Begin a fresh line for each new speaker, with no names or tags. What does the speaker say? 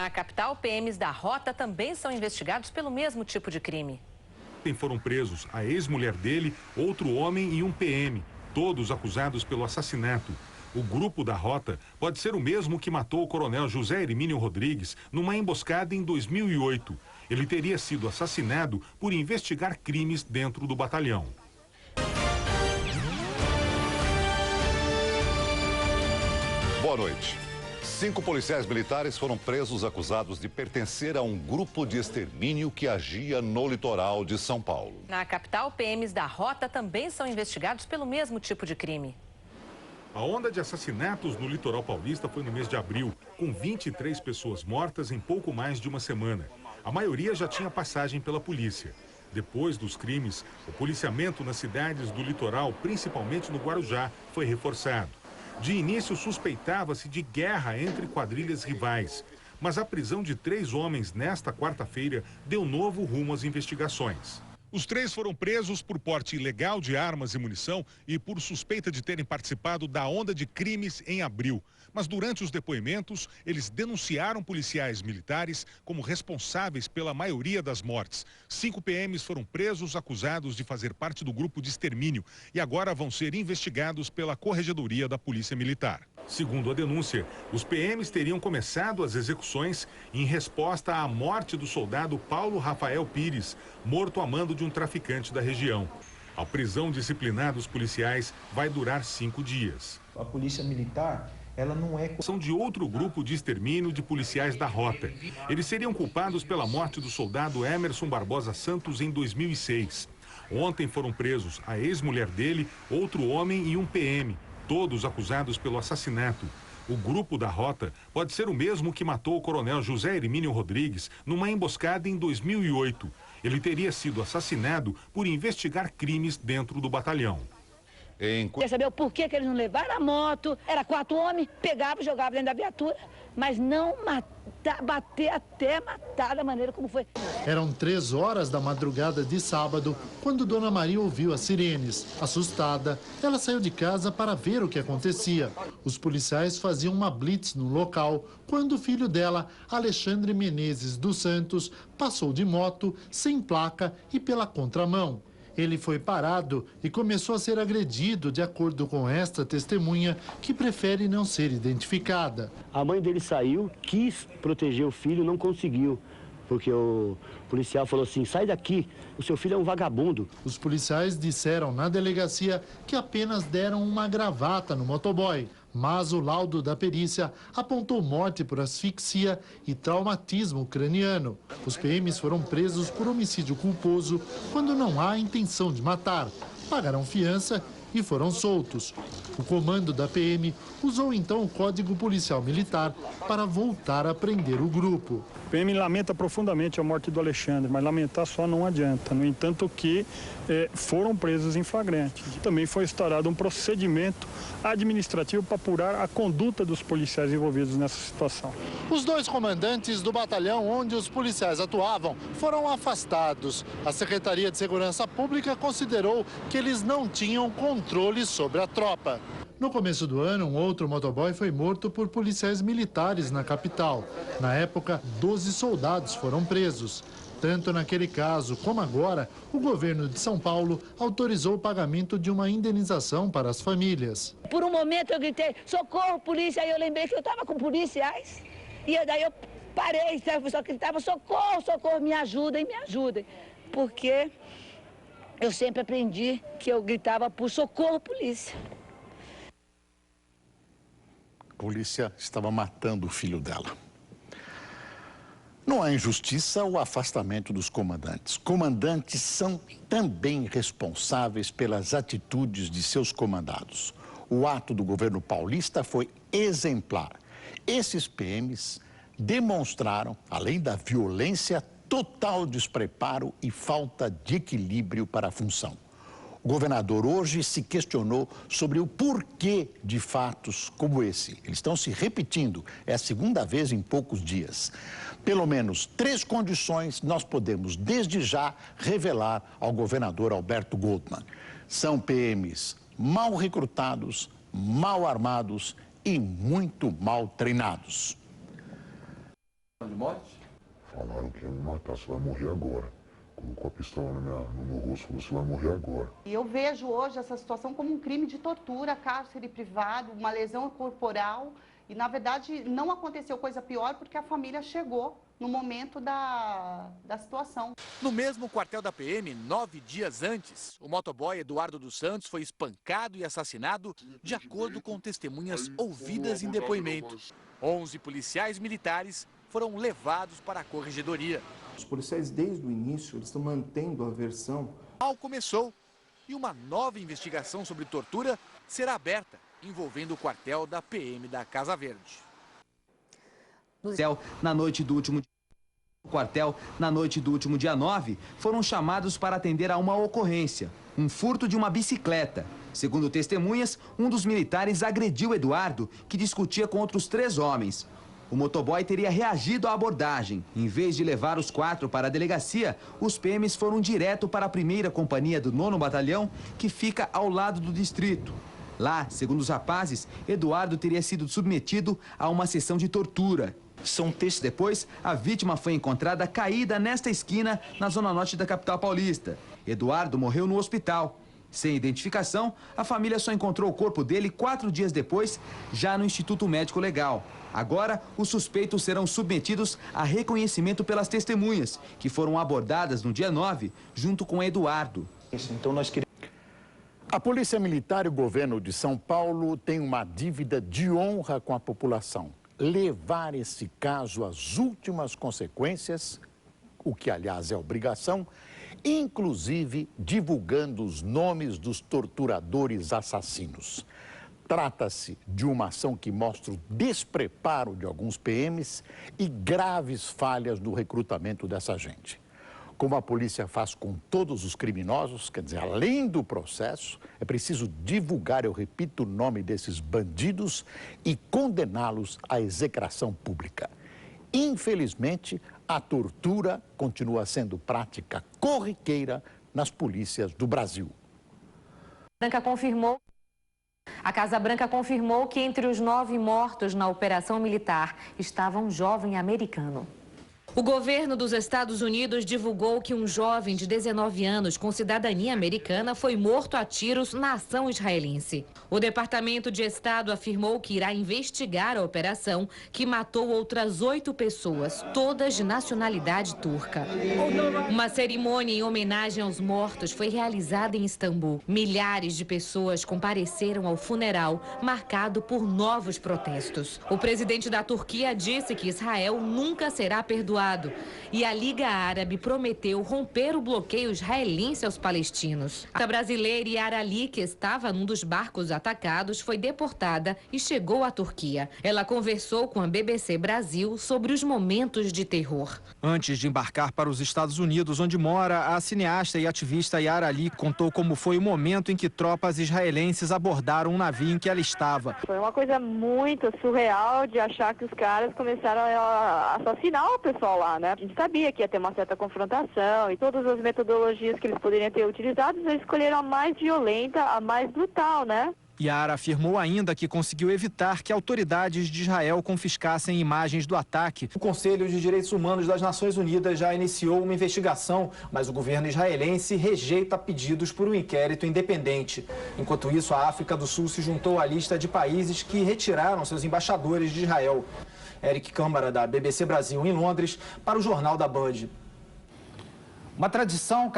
Na capital, PMs da Rota também são investigados pelo mesmo tipo de crime.
Foram presos a ex-mulher dele, outro homem e um PM, todos acusados pelo assassinato. O grupo da Rota pode ser o mesmo que matou o coronel José Hermínio Rodrigues numa emboscada em 2008. Ele teria sido assassinado por investigar crimes dentro do batalhão.
Boa noite. 5 policiais militares foram presos acusados de pertencer a um grupo de extermínio que agia no litoral de São Paulo.
Na capital, PMs da Rota também são investigados pelo mesmo tipo de crime.
A onda de assassinatos no litoral paulista foi no mês de abril, com 23 pessoas mortas em pouco mais de uma semana. A maioria já tinha passagem pela polícia. Depois dos crimes, o policiamento nas cidades do litoral, principalmente no Guarujá, foi reforçado. De início, suspeitava-se de guerra entre quadrilhas rivais. Mas a prisão de 3 homens nesta quarta-feira deu novo rumo às investigações. Os 3 foram presos por porte ilegal de armas e munição e por suspeita de terem participado da onda de crimes em abril. Mas durante os depoimentos, eles denunciaram policiais militares como responsáveis pela maioria das mortes. 5 PMs foram presos acusados de fazer parte do grupo de extermínio e agora vão ser investigados pela Corregedoria da Polícia Militar. Segundo a denúncia, os PMs teriam começado as execuções em resposta à morte do soldado Paulo Rafael Pires, morto a mando de um traficante da região. A prisão disciplinar dos policiais vai durar 5 dias.
A Polícia Militar, ela não é...
São de outro grupo de extermínio de policiais da Rota. Eles seriam culpados pela morte do soldado Emerson Barbosa Santos em 2006. Ontem foram presos a ex-mulher dele, outro homem e um PM. Todos acusados pelo assassinato. O grupo da Rota pode ser o mesmo que matou o coronel José Hermínio Rodrigues numa emboscada em 2008. Ele teria sido assassinado por investigar crimes dentro do batalhão.
Quer saber o porquê que eles não levaram a moto? Era 4 homens, pegava e jogava dentro da viatura, mas não bater até matar da maneira como foi.
Eram 3 horas da madrugada de sábado, quando Dona Maria ouviu as sirenes. Assustada, ela saiu de casa para ver o que acontecia. Os policiais faziam uma blitz no local, quando o filho dela, Alexandre Menezes dos Santos, passou de moto, sem placa e pela contramão. Ele foi parado e começou a ser agredido, de acordo com esta testemunha, que prefere não ser identificada.
A mãe dele saiu, quis proteger o filho, não conseguiu, porque o policial falou assim: sai daqui, o seu filho é um vagabundo.
Os policiais disseram na delegacia que apenas deram uma gravata no motoboy, mas o laudo da perícia apontou morte por asfixia e traumatismo craniano. Os PMs foram presos por homicídio culposo quando não há intenção de matar. Pagaram fiança e foram soltos. O comando da PM usou então o Código Policial Militar para voltar a prender o grupo.
A PM lamenta profundamente a morte do Alexandre, mas lamentar só não adianta. No entanto, que foram presos em flagrante. Também foi instaurado um procedimento administrativo para apurar a conduta dos policiais envolvidos nessa situação.
Os 2 comandantes do batalhão onde os policiais atuavam foram afastados. A Secretaria de Segurança Pública considerou que eles não tinham controle sobre a tropa. No começo do ano, um outro motoboy foi morto por policiais militares na capital. Na época, 12 soldados foram presos. Tanto naquele caso como agora, o governo de São Paulo autorizou o pagamento de uma indenização para as famílias.
Por um momento eu gritei: socorro, polícia, aí eu lembrei que eu estava com policiais. E daí eu parei, só gritava: socorro, socorro, me ajudem, me ajudem. Porque eu sempre aprendi que eu gritava por socorro, polícia.
A polícia estava matando o filho dela. Não há injustiça o afastamento dos comandantes. Comandantes são também responsáveis pelas atitudes de seus comandados. O ato do governo paulista foi exemplar. Esses PMs demonstraram, além da violência, total despreparo e falta de equilíbrio para a função. O governador hoje se questionou sobre o porquê de fatos como esse. Eles estão se repetindo, é a segunda vez em poucos dias. Pelo menos 3 condições nós podemos, desde já, revelar ao governador Alberto Goldman. São PMs mal recrutados, mal armados e muito mal treinados.
morte?
Falaram que ia me matar, você vai morrer agora. Colocou a pistola no meu rosto e falou, você vai morrer agora.
E eu vejo hoje essa situação como um crime de tortura, cárcere privado, uma lesão corporal. E, na verdade, não aconteceu coisa pior porque a família chegou no momento da situação.
No mesmo quartel da PM, 9 dias antes, o motoboy Eduardo dos Santos foi espancado e assassinado de acordo com testemunhas ouvidas em depoimento. 11 policiais militares foram levados para a corregedoria.
Os policiais, desde o início, eles estão mantendo a versão.
O mal começou e uma nova investigação sobre tortura será aberta, envolvendo o quartel da PM da Casa Verde.
Na noite do último quartel, na noite do último dia 9, foram chamados para atender a uma ocorrência, um furto de uma bicicleta. Segundo testemunhas, um dos militares agrediu Eduardo, que discutia com outros 3 homens. O motoboy teria reagido à abordagem. Em vez de levar os 4 para a delegacia, os PMs foram direto para a 1ª companhia do 9º Batalhão, que fica ao lado do distrito. Lá, segundo os rapazes, Eduardo teria sido submetido a uma sessão de tortura. Depois, a vítima foi encontrada caída nesta esquina, na zona norte da capital paulista. Eduardo morreu no hospital. Sem identificação, a família só encontrou o corpo dele 4 dias depois, já no Instituto Médico Legal. Agora, os suspeitos serão submetidos a reconhecimento pelas testemunhas, que foram abordadas no dia 9, junto com Eduardo.
Então nós queremos... A Polícia Militar e o governo de São Paulo têm uma dívida de honra com a população. Levar esse caso às últimas consequências, o que, aliás, é obrigação, inclusive divulgando os nomes dos torturadores assassinos. Trata-se de uma ação que mostra o despreparo de alguns PMs e graves falhas no recrutamento dessa gente. Como a polícia faz com todos os criminosos, quer dizer, além do processo, é preciso divulgar, eu repito, o nome desses bandidos e condená-los à execração pública. Infelizmente, a tortura continua sendo prática corriqueira nas polícias do Brasil.
A Casa Branca confirmou que entre os 9 mortos na operação militar estava um jovem americano. O governo dos Estados Unidos divulgou que um jovem de 19 anos com cidadania americana foi morto a tiros na ação israelense. O Departamento de Estado afirmou que irá investigar a operação que matou outras 8 pessoas, todas de nacionalidade turca. Uma cerimônia em homenagem aos mortos foi realizada em Istambul. Milhares de pessoas compareceram ao funeral, marcado por novos protestos. O presidente da Turquia disse que Israel nunca será perdoado. E a Liga Árabe prometeu romper o bloqueio israelense aos palestinos. A brasileira Yara Ali, que estava num dos barcos atacados, foi deportada e chegou à Turquia. Ela conversou com a BBC Brasil sobre os momentos de terror.
Antes de embarcar para os Estados Unidos, onde mora, a cineasta e ativista Yara Ali contou como foi o momento em que tropas israelenses abordaram um navio em que ela estava.
Foi uma coisa muito surreal de achar que os caras começaram a assassinar o pessoal lá, né? A gente sabia que ia ter uma certa confrontação e todas as metodologias que eles poderiam ter utilizado, eles escolheram a mais violenta, a mais brutal, né?
Yara afirmou ainda que conseguiu evitar que autoridades de Israel confiscassem imagens do ataque. O Conselho de Direitos Humanos das Nações Unidas já iniciou uma investigação, mas o governo israelense rejeita pedidos por um inquérito independente. Enquanto isso, a África do Sul se juntou à lista de países que retiraram seus embaixadores de Israel. Eric Câmara, da BBC Brasil, em Londres, para o Jornal da Band.
Uma tradição